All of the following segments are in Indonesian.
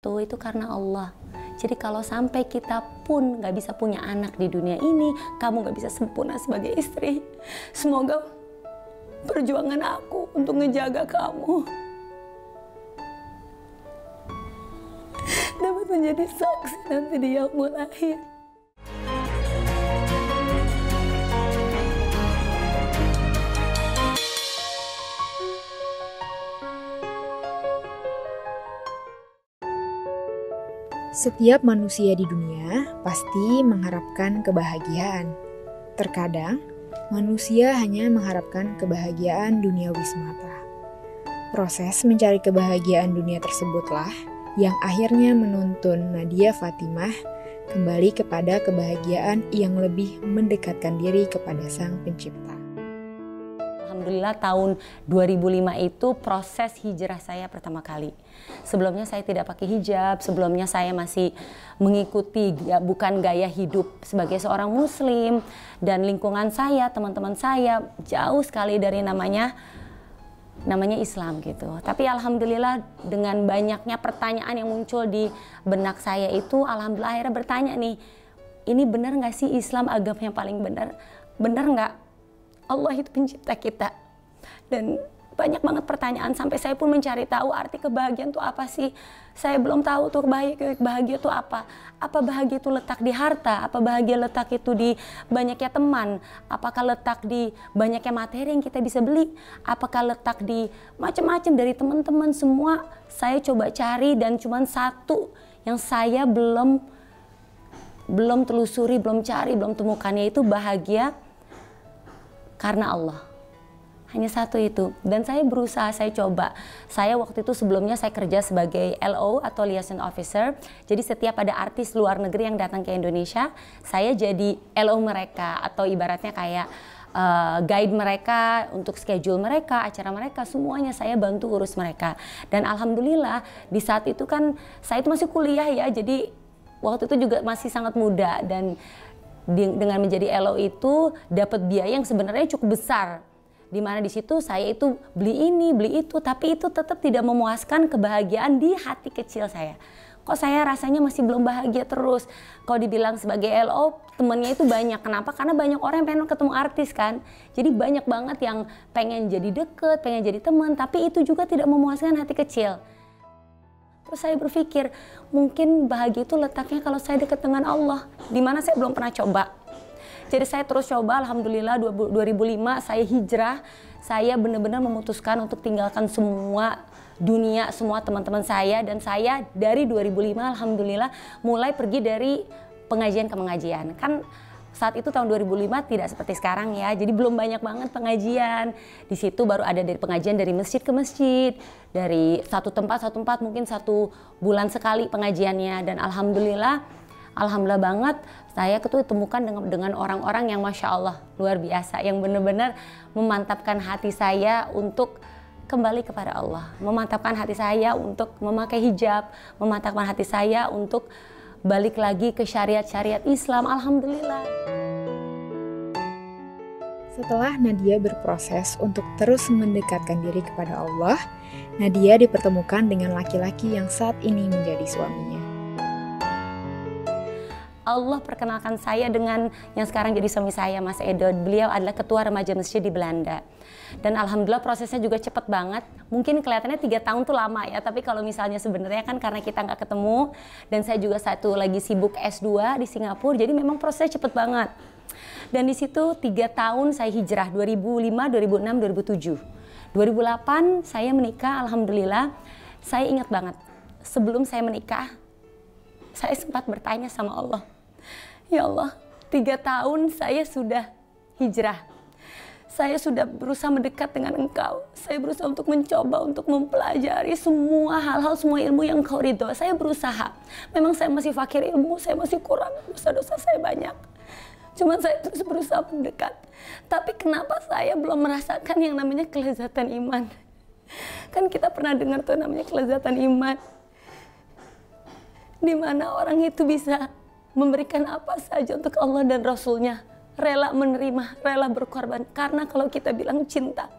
Itu karena Allah. Jadi kalau sampai kita pun gak bisa punya anak di dunia ini, kamu gak bisa sempurna sebagai istri. Semoga perjuangan aku untuk ngejaga kamu dapat menjadi saksi nanti di yaumul akhir. Setiap manusia di dunia pasti mengharapkan kebahagiaan. Terkadang, manusia hanya mengharapkan kebahagiaan duniawi semata. Proses mencari kebahagiaan dunia tersebutlah yang akhirnya menuntun Nadia Fatimah kembali kepada kebahagiaan yang lebih mendekatkan diri kepada Sang Pencipta. Alhamdulillah tahun 2005 itu proses hijrah saya pertama kali. Sebelumnya saya tidak pakai hijab, sebelumnya saya masih mengikuti bukan gaya hidup sebagai seorang muslim, dan lingkungan saya, teman-teman saya jauh sekali dari namanya Islam gitu. Tapi alhamdulillah dengan banyaknya pertanyaan yang muncul di benak saya itu, alhamdulillah akhirnya bertanya nih, ini benar nggak sih Islam agama yang paling benar? Benar nggak Allah itu pencipta kita? Dan banyak banget pertanyaan sampai saya pun mencari tahu arti kebahagiaan itu apa sih. Saya belum tahu tuh bahagia itu apa. Apa bahagia itu letak di harta? Apa bahagia letak itu di banyaknya teman? Apakah letak di banyaknya materi yang kita bisa beli? Apakah letak di macam-macam dari teman-teman? Semua saya coba cari dan cuma satu yang saya belum telusuri, belum cari, belum temukannya, itu bahagia karena Allah. Hanya satu itu. Dan saya berusaha, saya coba. Saya waktu itu sebelumnya saya kerja sebagai LO atau Liaison Officer. Jadi setiap ada artis luar negeri yang datang ke Indonesia, saya jadi LO mereka, atau ibaratnya kayak guide mereka untuk schedule mereka, acara mereka, semuanya saya bantu urus mereka. Dan alhamdulillah di saat itu kan saya itu masih kuliah ya, jadi waktu itu juga masih sangat muda, dan dengan menjadi LO itu dapat biaya yang sebenarnya cukup besar, di mana di situ saya itu beli ini, beli itu, tapi itu tetap tidak memuaskan kebahagiaan di hati kecil saya. Kok saya rasanya masih belum bahagia terus. Kalau dibilang sebagai LO, temennya itu banyak. Kenapa? Karena banyak orang yang pengen ketemu artis kan. Jadi banyak banget yang pengen jadi deket, pengen jadi teman, tapi itu juga tidak memuaskan hati kecil. Terus saya berpikir, mungkin bahagia itu letaknya kalau saya dekat dengan Allah, di mana saya belum pernah coba. Jadi saya terus coba, alhamdulillah 2005 saya hijrah, saya benar-benar memutuskan untuk tinggalkan semua dunia, semua teman-teman saya, dan saya dari 2005 alhamdulillah mulai pergi dari pengajian ke pengajian. Kan saat itu tahun 2005 tidak seperti sekarang ya, jadi belum banyak banget pengajian. Di situ baru ada dari pengajian dari masjid ke masjid, dari satu tempat mungkin 1 bulan sekali pengajiannya. Dan alhamdulillah banget saya ketemukan dengan orang-orang yang Masya Allah luar biasa, yang benar-benar memantapkan hati saya untuk kembali kepada Allah, memantapkan hati saya untuk memakai hijab, memantapkan hati saya untuk balik lagi ke syariat-syariat Islam. Alhamdulillah. Setelah Nadia berproses untuk terus mendekatkan diri kepada Allah, Nadia dipertemukan dengan laki-laki yang saat ini menjadi suaminya. Allah perkenalkan saya dengan yang sekarang jadi suami saya, Mas Edo. Beliau adalah ketua remaja masjid di Belanda. Dan alhamdulillah prosesnya juga cepat banget. Mungkin kelihatannya 3 tahun tuh lama ya, tapi kalau misalnya sebenarnya kan karena kita nggak ketemu, dan saya juga satu lagi sibuk S2 di Singapura, jadi memang prosesnya cepat banget. Dan di situ 3 tahun saya hijrah, 2005, 2006, 2007. 2008 saya menikah, alhamdulillah. Saya ingat banget, sebelum saya menikah, saya sempat bertanya sama Allah, ya Allah, 3 tahun saya sudah hijrah. Saya sudah berusaha mendekat dengan Engkau. Saya berusaha untuk mencoba, untuk mempelajari semua hal-hal, semua ilmu yang Engkau ridho. Saya berusaha. Memang saya masih fakir ilmu, saya masih kurang, dosa-dosa saya banyak. Cuma saya terus berusaha mendekat. Tapi kenapa saya belum merasakan yang namanya kelezatan iman? Kan kita pernah dengar tuh namanya kelezatan iman, di mana orang itu bisa memberikan apa saja untuk Allah dan Rasul-Nya, rela menerima, rela berkorban. Karena kalau kita bilang cinta,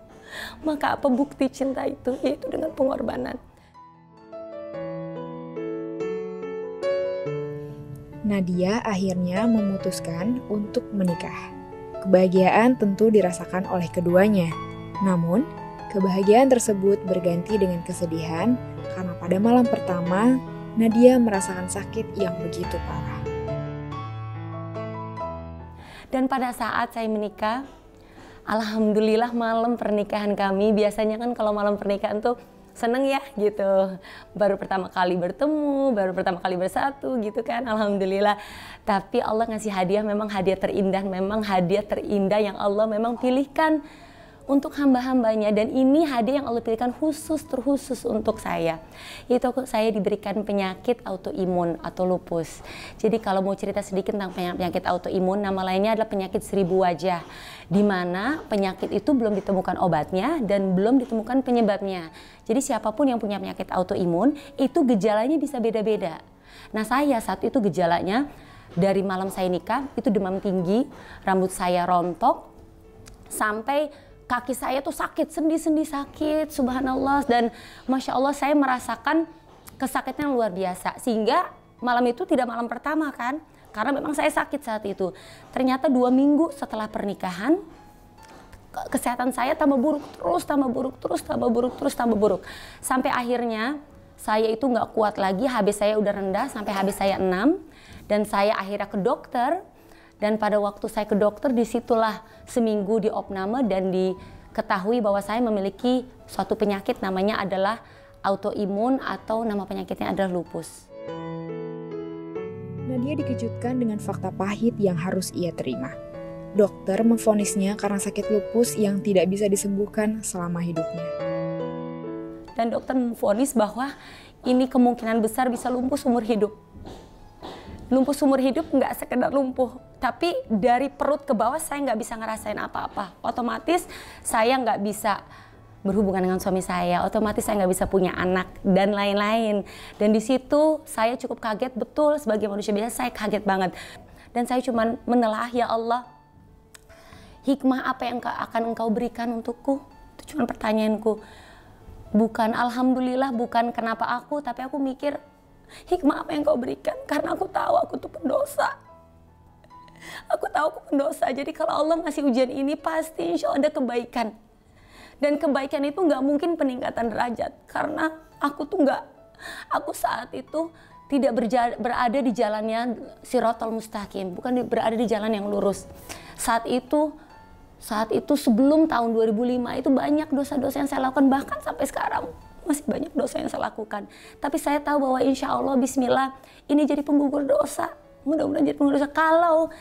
maka apa bukti cinta itu? Yaitu dengan pengorbanan. Nadia akhirnya memutuskan untuk menikah. Kebahagiaan tentu dirasakan oleh keduanya. Namun, kebahagiaan tersebut berganti dengan kesedihan karena pada malam pertama, Nadia merasakan sakit yang begitu parah. Dan pada saat saya menikah, alhamdulillah malam pernikahan kami, biasanya kan kalau malam pernikahan tuh seneng ya gitu, baru pertama kali bertemu, baru pertama kali bersatu gitu kan, alhamdulillah. Tapi Allah ngasih hadiah, memang hadiah terindah yang Allah memang pilihkan untuk hamba-hambanya, dan ini hadiah yang Allah pilihkan terkhusus untuk saya. Itu saya diberikan penyakit autoimun atau lupus. Jadi kalau mau cerita sedikit tentang penyakit autoimun, nama lainnya adalah penyakit 1000 wajah, di mana penyakit itu belum ditemukan obatnya dan belum ditemukan penyebabnya. Jadi siapapun yang punya penyakit autoimun itu gejalanya bisa beda-beda. Nah, saya saat itu gejalanya dari malam saya nikah itu demam tinggi, rambut saya rontok, sampai kaki saya tuh sakit, sendi-sendi sakit, subhanallah. Dan Masya Allah saya merasakan kesakitan yang luar biasa. Sehingga malam itu tidak malam pertama kan, karena memang saya sakit saat itu. Ternyata 2 minggu setelah pernikahan, kesehatan saya tambah buruk terus. Sampai akhirnya saya itu nggak kuat lagi, HB saya udah rendah sampai HB saya 6. Dan saya akhirnya ke dokter. Dan pada waktu saya ke dokter, disitulah seminggu diopname dan diketahui bahwa saya memiliki suatu penyakit, namanya adalah autoimun atau nama penyakitnya adalah lupus. Nadia dikejutkan dengan fakta pahit yang harus ia terima. Dokter memvonisnya karena sakit lupus yang tidak bisa disembuhkan selama hidupnya. Dan dokter memvonis bahwa ini kemungkinan besar bisa lumpuh seumur hidup. Lumpuh seumur hidup nggak sekedar lumpuh, tapi dari perut ke bawah saya nggak bisa ngerasain apa-apa. Otomatis saya nggak bisa berhubungan dengan suami saya, otomatis saya nggak bisa punya anak, dan lain-lain. Dan di situ saya cukup kaget, betul sebagai manusia biasa saya kaget banget. Dan saya cuma menelah, ya Allah, hikmah apa yang akan Engkau berikan untukku? Itu cuma pertanyaanku. Bukan alhamdulillah, bukan kenapa aku, tapi aku mikir, hikmah apa yang Kau berikan? Karena aku tahu aku tuh pendosa. Aku tahu aku pendosa. Jadi kalau Allah ngasih ujian ini, pasti insya Allah ada kebaikan. Dan kebaikan itu nggak mungkin peningkatan derajat. Karena aku saat itu tidak berada di jalannya Shiratal Mustaqim. Bukan berada di jalan yang lurus. Saat itu sebelum tahun 2005 itu banyak dosa-dosa yang saya lakukan. Bahkan sampai sekarang masih banyak dosa yang saya lakukan. Tapi saya tahu bahwa insya Allah, bismillah, ini jadi penggugur dosa. Mudah-mudahan jadi penggugur dosa kalau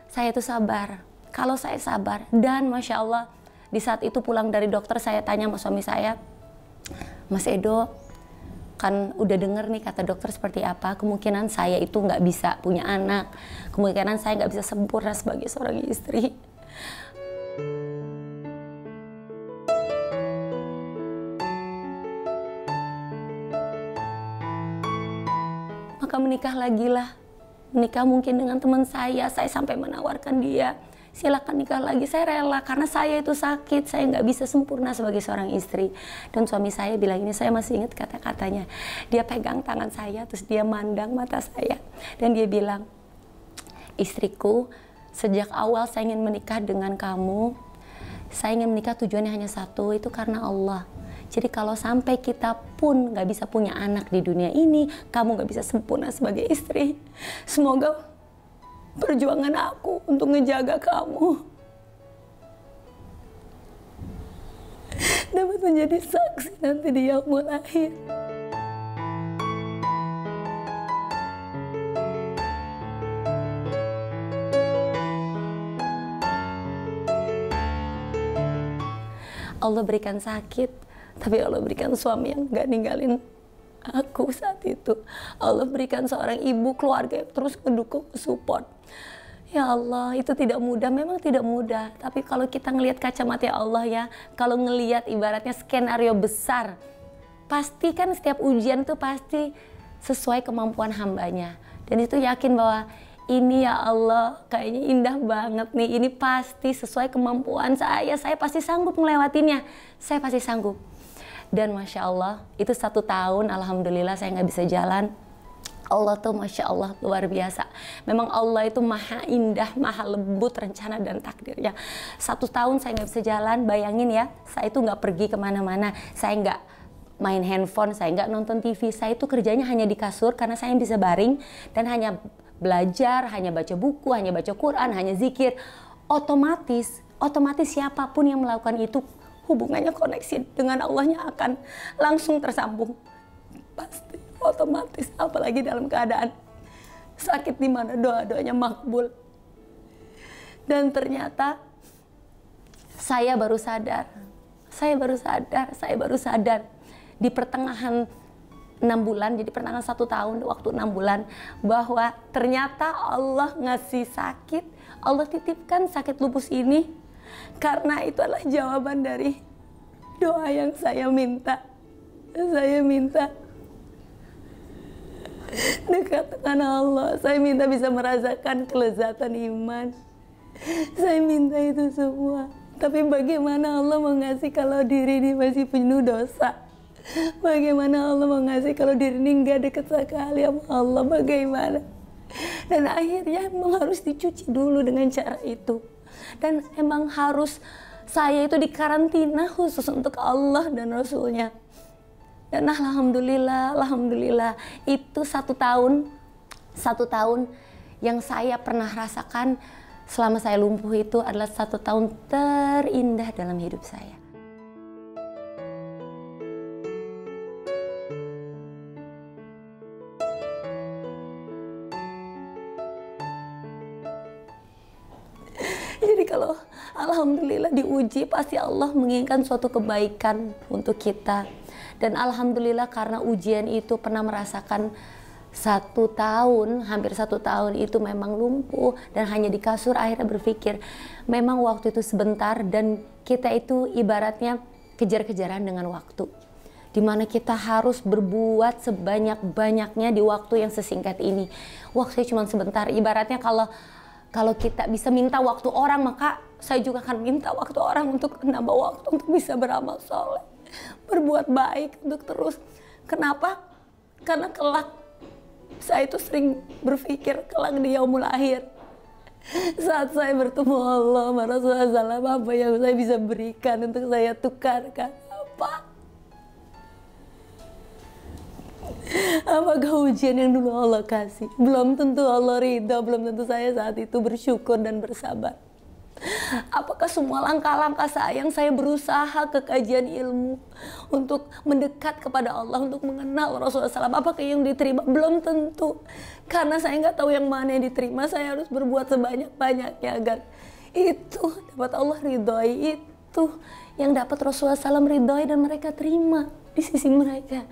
saya itu sabar. Kalau saya sabar. Dan Masya Allah, di saat itu pulang dari dokter, saya tanya sama suami saya, Mas Edo, kan udah denger nih kata dokter seperti apa, kemungkinan saya itu nggak bisa punya anak. Kemungkinan saya nggak bisa sempurna sebagai seorang istri. Maka menikah lagi lah. Menikah mungkin dengan teman saya sampai menawarkan dia, silakan nikah lagi, saya rela karena saya itu sakit, saya nggak bisa sempurna sebagai seorang istri. Dan suami saya bilang ini, saya masih ingat kata-katanya. Dia pegang tangan saya, terus dia mandang mata saya, dan dia bilang, istriku, sejak awal saya ingin menikah dengan kamu. Saya ingin menikah tujuannya hanya satu, itu karena Allah. Jadi kalau sampai kita pun nggak bisa punya anak di dunia ini, kamu nggak bisa sempurna sebagai istri. Semoga perjuangan aku untuk ngejaga kamu dapat menjadi saksi nanti di yaumul akhir. Allah berikan sakit, tapi Allah berikan suami yang gak ninggalin aku saat itu. Allah berikan seorang ibu, keluarga yang terus mendukung, support. Ya Allah, itu tidak mudah, memang tidak mudah. Tapi kalau kita ngelihat kacamata Allah ya, kalau ngelihat ibaratnya skenario besar, pasti kan setiap ujian itu pasti sesuai kemampuan hambanya. Dan itu yakin bahwa ini ya Allah, kayaknya indah banget nih, ini pasti sesuai kemampuan saya pasti sanggup melewatinya, saya pasti sanggup. Dan Masya Allah, itu 1 tahun, alhamdulillah saya nggak bisa jalan. Allah tuh Masya Allah luar biasa. Memang Allah itu maha indah, maha lembut rencana dan takdirnya. 1 tahun saya nggak bisa jalan, bayangin ya, saya itu nggak pergi kemana-mana, saya nggak main handphone, saya nggak nonton TV, saya itu kerjanya hanya di kasur karena saya bisa baring dan hanya belajar, hanya baca buku, hanya baca Quran, hanya zikir. Otomatis siapapun yang melakukan itu, hubungannya koneksi dengan Allahnya akan langsung tersambung. Pasti otomatis, apalagi dalam keadaan sakit di mana doa-doanya makbul. Dan ternyata saya baru sadar di pertengahan 6 bulan, jadi pertengahan 1 tahun, waktu 6 bulan, bahwa ternyata Allah ngasih sakit, Allah titipkan sakit lupus ini karena itu adalah jawaban dari doa yang saya minta. Saya minta dekat dengan Allah, saya minta bisa merasakan kelezatan iman, saya minta itu semua. Tapi bagaimana Allah mau ngasih kalau diri ini masih penuh dosa? Bagaimana Allah mau ngasih kalau diri ini nggak dekat sekali sama Allah? Bagaimana? Dan akhirnya emang harus dicuci dulu dengan cara itu. Dan emang harus saya itu dikarantina khusus untuk Allah dan Rasulnya. Dan alhamdulillah itu 1 tahun yang saya pernah rasakan selama saya lumpuh itu adalah 1 tahun terindah dalam hidup saya. Jadi kalau alhamdulillah diuji, pasti Allah menginginkan suatu kebaikan untuk kita. Dan alhamdulillah karena ujian itu pernah merasakan 1 tahun, hampir 1 tahun itu memang lumpuh dan hanya di kasur. Akhirnya berpikir memang waktu itu sebentar dan kita itu ibaratnya kejar-kejaran dengan waktu, dimana kita harus berbuat sebanyak-banyaknya di waktu yang sesingkat ini. Waktunya cuma sebentar. Ibaratnya kalau kita bisa minta waktu orang, maka saya juga akan minta waktu orang untuk nambah waktu untuk bisa beramal soleh, berbuat baik, untuk terus. Kenapa? Karena kelak, saya itu sering berpikir kelak di yaumul akhir, saat saya bertemu Allah, Rasulullah SAW, apa yang saya bisa berikan untuk saya tukarkan? Apakah ujian yang dulu Allah kasih? Belum tentu Allah ridha, belum tentu saya saat itu bersyukur dan bersabar. Apakah semua langkah-langkah saya yang saya berusaha ke kajian ilmu untuk mendekat kepada Allah, untuk mengenal Rasulullah SAW, apakah yang diterima? Belum tentu. Karena saya nggak tahu yang mana yang diterima, saya harus berbuat sebanyak-banyaknya agar itu dapat Allah ridhoi, itu yang dapat Rasulullah SAW ridhoi dan mereka terima di sisi mereka.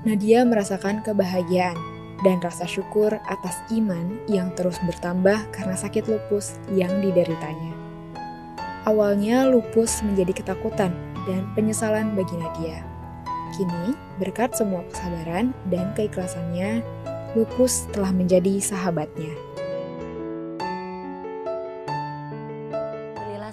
Nadia merasakan kebahagiaan dan rasa syukur atas iman yang terus bertambah karena sakit lupus yang dideritanya. Awalnya lupus menjadi ketakutan dan penyesalan bagi Nadia. Kini, berkat semua kesabaran dan keikhlasannya, lupus telah menjadi sahabatnya.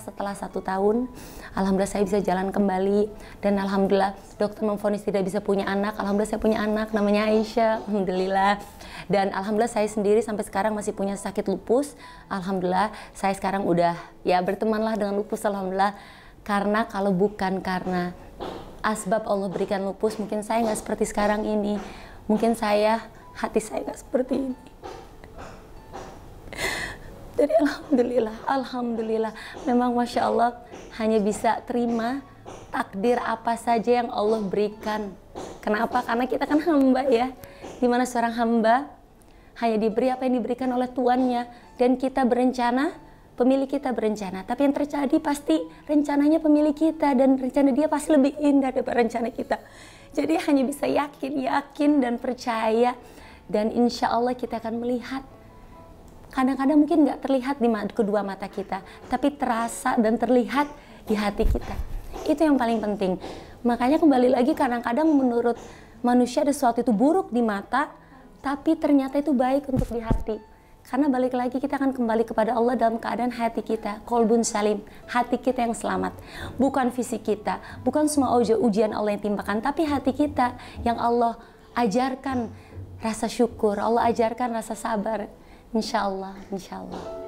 Setelah 1 tahun, alhamdulillah saya bisa jalan kembali, dan alhamdulillah dokter memvonis tidak bisa punya anak. Alhamdulillah saya punya anak namanya Aisyah, alhamdulillah. Dan alhamdulillah saya sendiri sampai sekarang masih punya sakit lupus. Alhamdulillah saya sekarang udah ya bertemanlah dengan lupus, alhamdulillah. Karena kalau bukan karena asbab Allah berikan lupus, mungkin saya nggak seperti sekarang ini. Mungkin hati saya nggak seperti ini. Jadi alhamdulillah, memang Masya Allah hanya bisa terima takdir apa saja yang Allah berikan. Kenapa? Karena kita kan hamba ya, dimana seorang hamba hanya diberi apa yang diberikan oleh tuannya, dan kita berencana, pemilik kita berencana, tapi yang terjadi pasti rencananya pemilik kita, dan rencana dia pasti lebih indah daripada rencana kita. Jadi hanya bisa yakin dan percaya, dan insya Allah kita akan melihat. Kadang-kadang mungkin nggak terlihat di kedua mata kita, tapi terasa dan terlihat di hati kita. Itu yang paling penting. Makanya kembali lagi, kadang-kadang menurut manusia ada sesuatu itu buruk di mata, tapi ternyata itu baik untuk di hati. Karena balik lagi kita akan kembali kepada Allah dalam keadaan hati kita kolbun salim, hati kita yang selamat, bukan fisik kita, bukan semua ujian Allah yang timpakan, tapi hati kita yang Allah ajarkan rasa syukur, Allah ajarkan rasa sabar. Insya Allah, insya Allah.